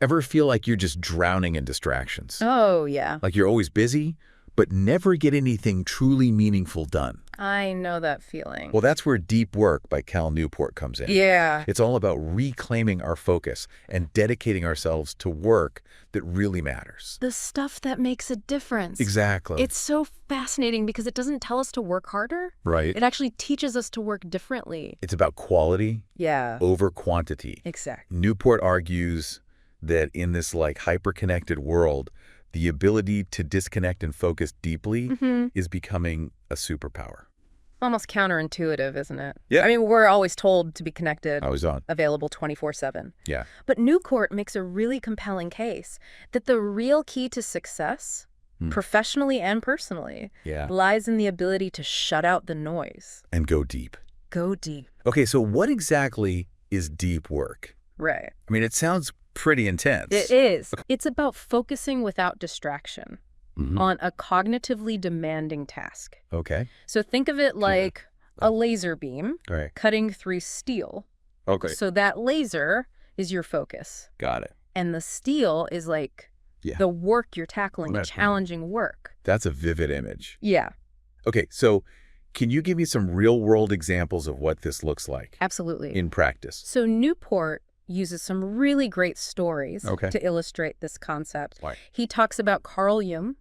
Ever feel like you're just drowning in distractions? Oh, yeah. Like you're always busy, but never get anything truly meaningful done? I know that feeling. Well, that's where Deep Work by Cal Newport comes in. Yeah. It's all about reclaiming our focus and dedicating ourselves to work that really matters. The stuff that makes a difference. Exactly. It's so fascinating because it doesn't tell us to work harder. Right. It actually teaches us to work differently. It's about quality Yeah. over quantity. Exactly. Newport argues that in this hyper-connected world, the ability to disconnect and focus deeply is becoming a superpower. Almost counterintuitive, isn't it? Yeah. I mean, we're always told to be connected, Always on. available 24/7. Yeah. But Newport makes a really compelling case that the real key to success, professionally and personally, Yeah. lies in the ability to shut out the noise. And go deep. Go deep. Okay, so what exactly is deep work? Right. I mean, it sounds pretty intense. It is. It's about focusing without distraction Mhm. on a cognitively demanding task. Okay. So think of it like a laser beam All right. cutting through steel. Okay. So that laser is your focus. Got it. And the steel is like Yeah. the work you're tackling, the Right. challenging work. That's a vivid image. Yeah, Okay, so can you give me some real-world examples of what this looks like absolutely. in practice? So Newport uses some really great stories Okay. to illustrate this concept. Why? He talks about Carl Jung,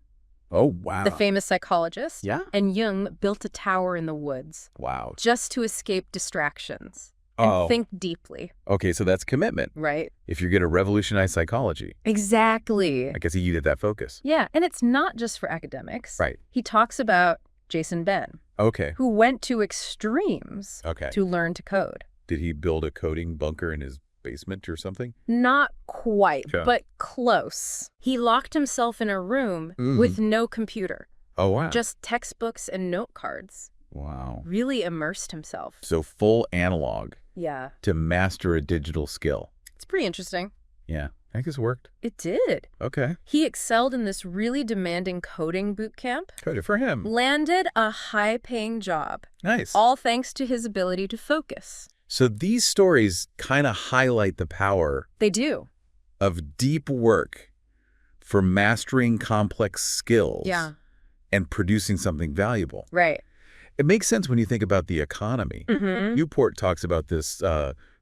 Oh, wow. the famous psychologist. Yeah? And Jung built a tower in the woods Wow. just to escape distractions and think deeply, Okay, so that's commitment. right? If you're going to revolutionize psychology, Exactly. I guess he needed that focus. Yeah, and it's not just for academics. Right. He talks about Jason Ben, Okay. who went to extremes Okay. to learn to code. Did he build a coding bunker in his basement or something? Not quite, Yeah. but close. He locked himself in a room Mhm. with no computer, Oh, wow. just textbooks and note cards. Wow. Really immersed himself. So full analog Yeah. to master a digital skill. It's pretty interesting. Yeah. I guess it worked. It did. Okay. He excelled in this really demanding coding boot camp, Good for him. landed a high-paying job, Nice. all thanks to his ability to focus. So these stories kind of highlight the power They do. of deep work for mastering complex skills Yeah. and producing something valuable. Right. It makes sense when you think about the economy. Mm-hmm. Newport talks about this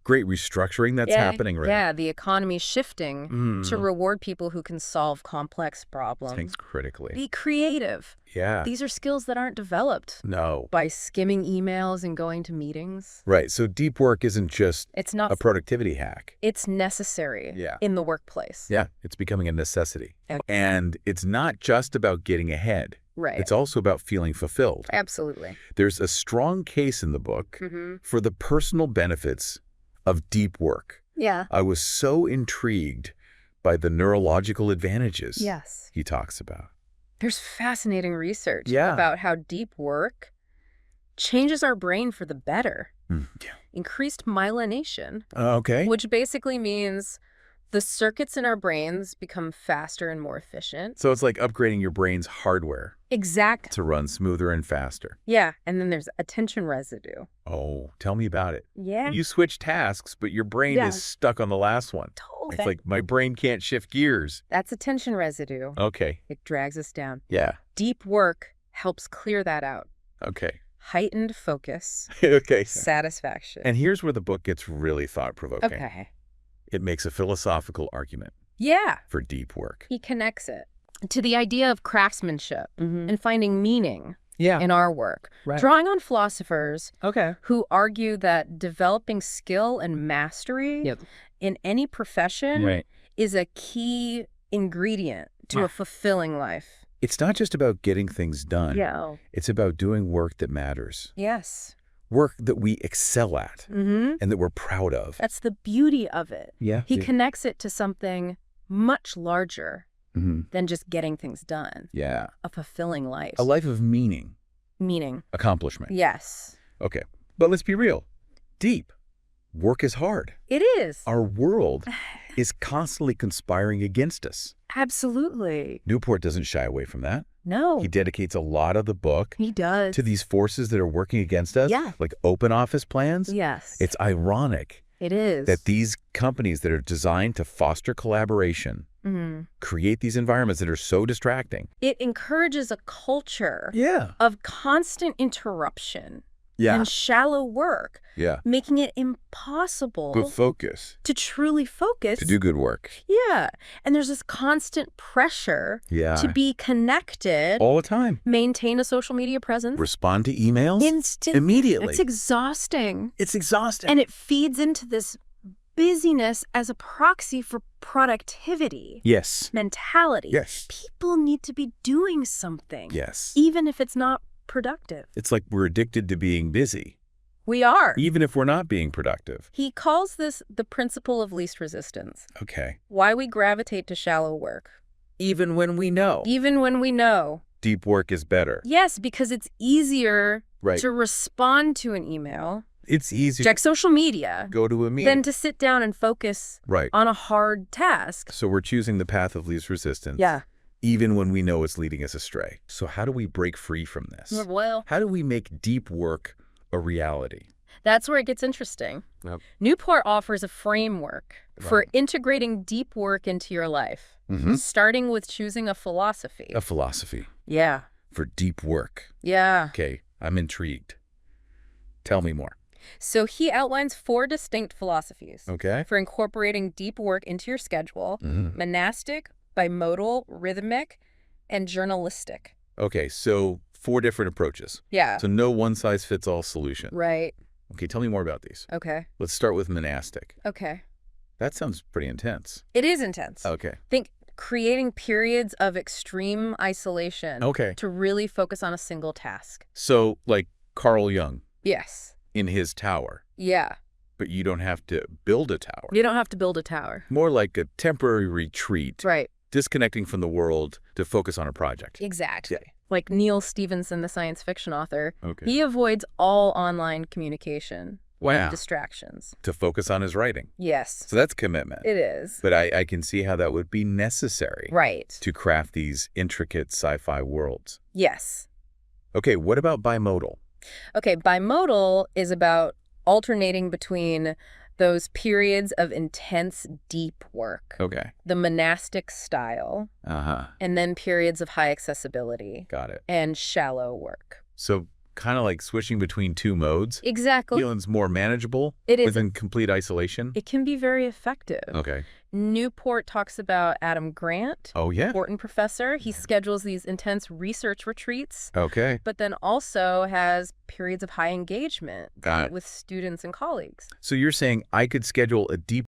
great restructuring that's happening right Yeah, the economy's shifting Mm. to reward people who can solve complex problems. Thanks critically. Be creative. Yeah. These are skills that aren't developed No. by skimming emails and going to meetings. Right. So deep work isn't just It's not. a productivity hack. It's necessary Yeah. in the workplace. Yeah. It's becoming a necessity. Okay. And it's not just about getting ahead. Right. It's also about feeling fulfilled. Absolutely. There's a strong case in the book Mm-hmm. for the personal benefits of deep work. Yeah. I was so intrigued by the neurological advantages Yes. he talks about. There's fascinating research Yeah. about how deep work changes our brain for the better. Yeah. Increased myelination, Okay. which basically means the circuits in our brains become faster and more efficient. So it's like upgrading your brain's hardware Exact. to run smoother and faster. Yeah. And then there's attention residue. Oh, tell me about it. Yeah. You switch tasks, but your brain Yeah. is stuck on the last one. Totally. It's like my brain can't shift gears. That's attention residue. Okay. It drags us down. Yeah. Deep work helps clear that out. Okay. Heightened focus, Okay. satisfaction. And here's where the book gets really thought-provoking. Okay. It makes a philosophical argument Yeah. for deep work. He connects it to the idea of craftsmanship and finding meaning Yeah. in our work, Right. drawing on philosophers Okay. who argue that developing skill and mastery Yep. in any profession Right. is a key ingredient to Yeah. a fulfilling life. It's not just about getting things done. Yeah. It's about doing work that matters. Yes. Work that we excel at Mm-hmm. and that we're proud of. That's the beauty of it. Yeah. He connects it to something much larger Mhm. than just getting things done. Yeah. A fulfilling life. A life of meaning, Meaning. accomplishment. Yes. Okay. But let's be real. Deep. Work is hard. It is. Our world is constantly conspiring against us. Absolutely. Newport doesn't shy away from that. No. He dedicates a lot of the book He does. to these forces that are working against us, Yeah. like open office plans. Yes. It's ironic It is. That these companies that are designed to foster collaboration create these environments that are so distracting. It encourages a culture of constant interruption and shallow work, making it impossible to truly focus. To do good work. Yeah. And there's this constant pressure to be connected. All the time. Maintain a social media presence. Respond to emails immediately. It's exhausting. It's exhausting. And it feeds into this busyness as a proxy for productivity. Yes. Mentality. Yes. People need to be doing something. Yes. Even if it's not productive. It's like we're addicted to being busy. We are. Even if we're not being productive. He calls this the principle of least resistance. Okay. Why we gravitate to shallow work. Even when we know. Even when we know. Deep work is better. Yes, because it's easier to respond to an email. It's easier. Check social media. Go to a meeting. Than to sit down and focus on a hard task. So we're choosing the path of least resistance. Yeah. Even when we know it's leading us astray. So how do we break free from this? Well, how do we make deep work a reality? That's where it gets interesting. Newport offers a framework for integrating deep work into your life, starting with choosing a philosophy. A philosophy. Yeah. For deep work. Yeah. Okay, I'm intrigued. Tell me more. So he outlines 4 distinct philosophies for incorporating deep work into your schedule: monastic, bimodal, rhythmic, and journalistic. Okay, so 4 different approaches. Yeah. So no one-size-fits-all solution. Right. Okay, tell me more about these. Okay. Let's start with monastic. Okay. That sounds pretty intense. It is intense. Okay. Think creating periods of extreme isolation to really focus on a single task. So, like Carl Jung. Yes. In his tower. Yeah. But you don't have to build a tower. You don't have to build a tower. More like a temporary retreat. Right. Disconnecting from the world to focus on a project. Exactly. Like Neil Stephenson, the science fiction author, Okay. he avoids all online communication. Wow. Distractions. To focus on his writing. Yes. So that's commitment. It is. But I can see how that would be necessary. Right. To craft these intricate sci-fi worlds. Yes. Okay, what about bimodal? Okay, bimodal is about alternating between those periods of intense, deep work. Okay. The monastic style. And then periods of high accessibility. Got it. And shallow work. So kind of like switching between 2 modes. Exactly. Feeling's more manageable. It is. Within complete isolation. It can be very effective. Okay. Newport talks about Adam Grant. Oh, yeah. Wharton professor. He schedules these intense research retreats. Okay. But then also has periods of high engagement Got it. with students and colleagues. So you're saying I could schedule a deep